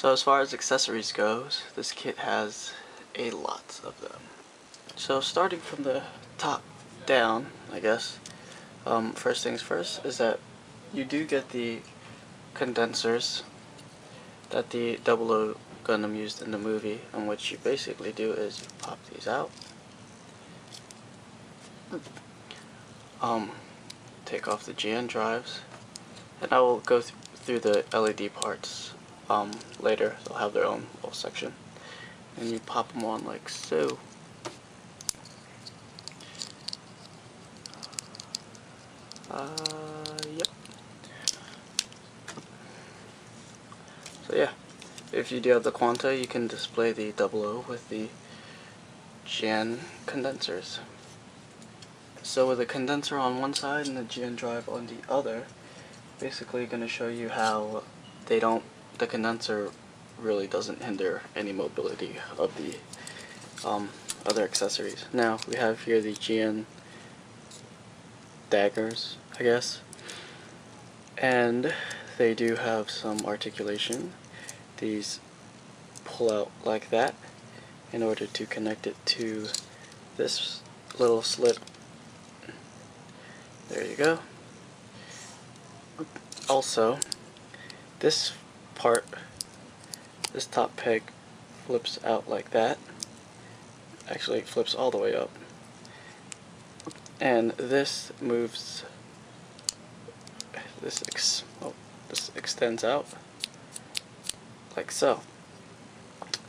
So as far as accessories goes, this kit has a lot of them. So starting from the top down, I guess, first things first is that you do get the condensers that the 00 Gundam used in the movie, and what you basically do is you pop these out, take off the GN drives, and I will go through the LED parts later. They'll have their own little section, and you pop them on like so. Yep. So yeah, if you do have the Quanta, you can display the 00 with the GN condensers. So with a condenser on one side and the GN drive on the other, basically going to show you how the condenser really doesn't hinder any mobility of the other accessories. Now we have here the GN daggers, I guess, and they do have some articulation. These pull out like that in order to connect it to this little slit. There you go. Also, this part, this top peg flips out like that. Actually, it flips all the way up. And this moves, this extends out like so.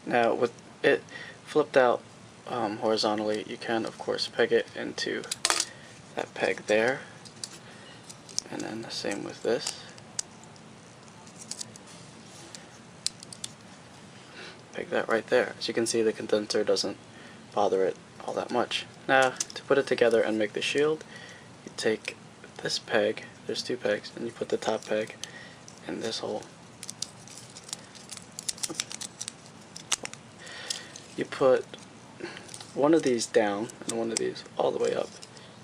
Now with it flipped out horizontally, you can of course peg it into that peg there, and then the same with this. Peg that right there. As you can see, the condenser doesn't bother it all that much. Now, to put it together and make the shield, you take this peg, there's two pegs, and you put the top peg in this hole. You put one of these down and one of these all the way up,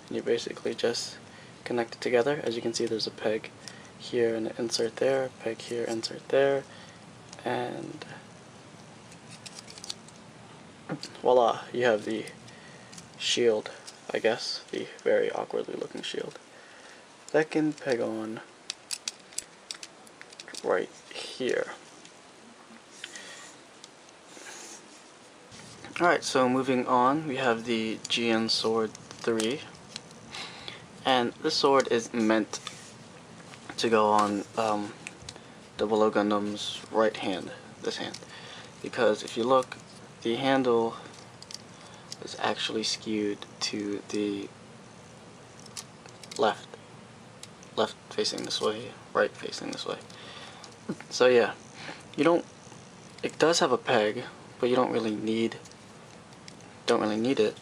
and you basically just connect it together. As you can see, there's a peg here and an insert there, peg here, insert there, and voila, you have the shield, I guess, the very awkwardly looking shield. That can peg on right here. Alright, so moving on, we have the GN Sword 3. And this sword is meant to go on 00 Gundam's right hand, this hand. Because if you look, the handle is actually skewed to the left facing this way, right facing this way. So yeah, it does have a peg, but you don't really need it.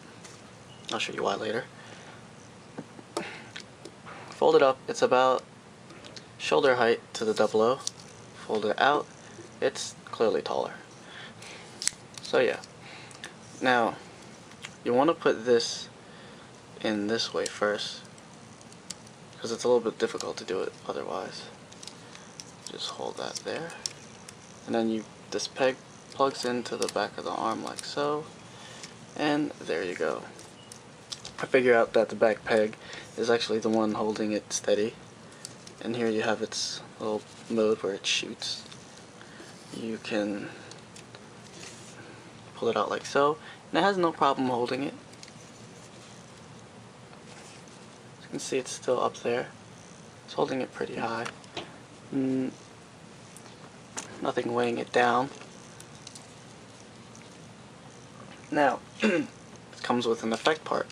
I'll show you why later. Fold it up, it's about shoulder height to the 00. Fold it out, it's clearly taller. So yeah, now you want to put this in this way first, because it's a little bit difficult to do it otherwise. Just hold that there, and then this peg plugs into the back of the arm like so, and there you go. I figure out that the back peg is actually the one holding it steady, and here you have its little mode where it shoots. You can pull it out like so, and it has no problem holding it. As you can see, it's still up there. It's holding it pretty high. Nothing weighing it down. Now, it comes with an effect part,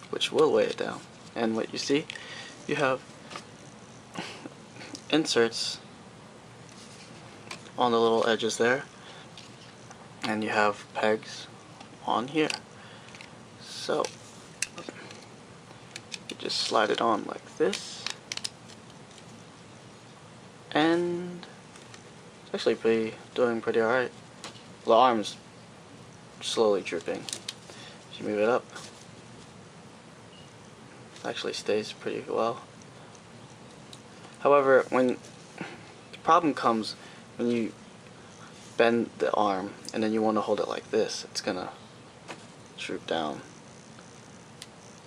which will weigh it down. And what you see, you have inserts on the little edges there, and you have pegs on here. So you just slide it on like this, and it's actually doing pretty alright. The arm's slowly drooping. If you move it up, it actually stays pretty well. However, when the problem comes when you bend the arm, and then you want to hold it like this, it's gonna droop down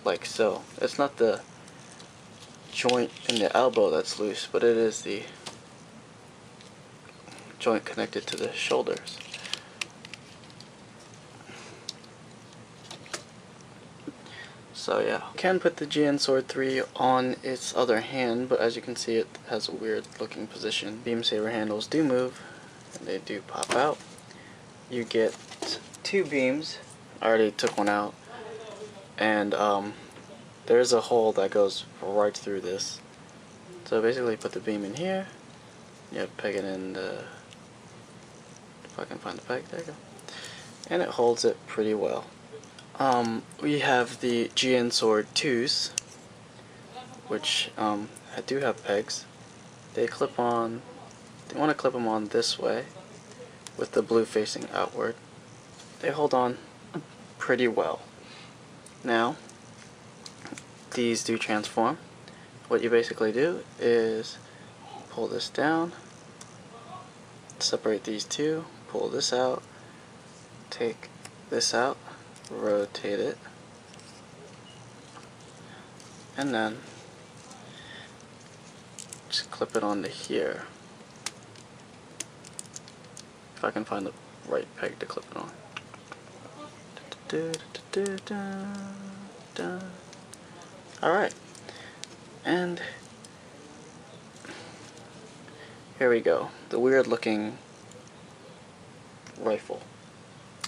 like so. It's not the joint in the elbow that's loose, but it is the joint connected to the shoulders. So yeah, you can put the GN Sword 3 on its other hand, but as you can see, it has a weird looking position. Beam saber handles do move, and they do pop out. You get 2 beams. I already took one out, and there's a hole that goes right through this. So basically, put the beam in here. You peg it in the, if I can find the peg, there you go, and it holds it pretty well. We have the GN Sword 2s, which do have pegs. They clip on, they want to clip them on this way, with the blue facing outward. They hold on pretty well. Now, these do transform. What you basically do is pull this down, separate these two, pull this out, take this out, rotate it, and then just clip it onto here. If I can find the right peg to clip it on. Alright, and here we go, the weird looking rifle.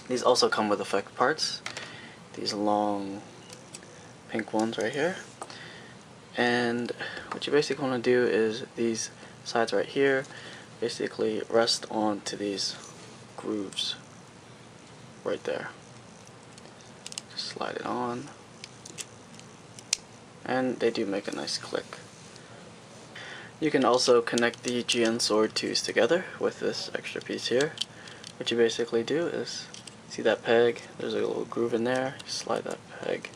These also come with effect parts, these long pink ones right here. And what you basically want to do is these sides right here basically rest onto these grooves right there. Just slide it on, and they do make a nice click. You can also connect the GN Sword 2s together with this extra piece here. What you basically do is, see that peg? There's a little groove in there. You slide that peg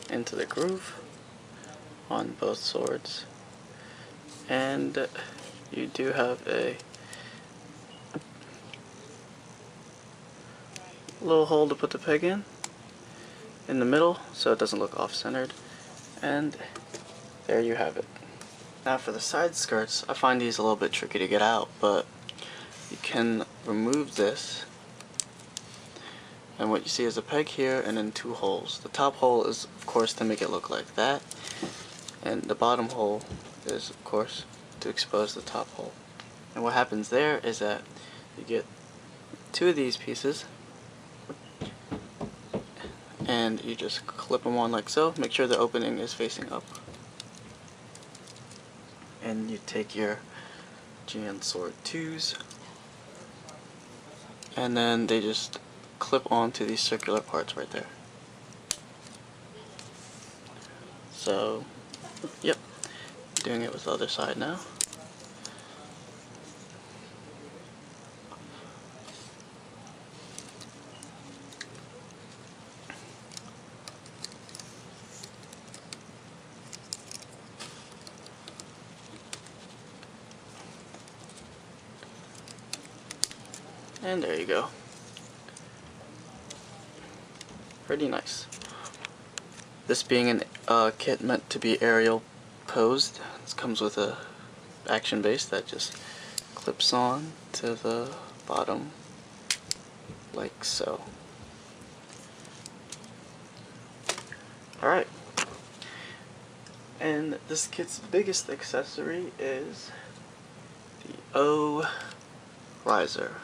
into the groove on both swords, and you do have a little hole to put the peg in the middle so it doesn't look off-centered, and there you have it. Now for the side skirts, I find these a little bit tricky to get out, but you can remove this, and what you see is a peg here and then 2 holes. The top hole is of course to make it look like that, and the bottom hole is of course to expose the top hole. And what happens there is that you get 2 of these pieces, and you just clip them on like so. Make sure the opening is facing up, and you take your GN Sword 2s, and then they just clip onto these circular parts right there. So, yep, doing it with the other side now. And there you go. Pretty nice. This being a kit meant to be aerial posed, this comes with a action base that just clips on to the bottom like so. Alright. And this kit's biggest accessory is the O riser.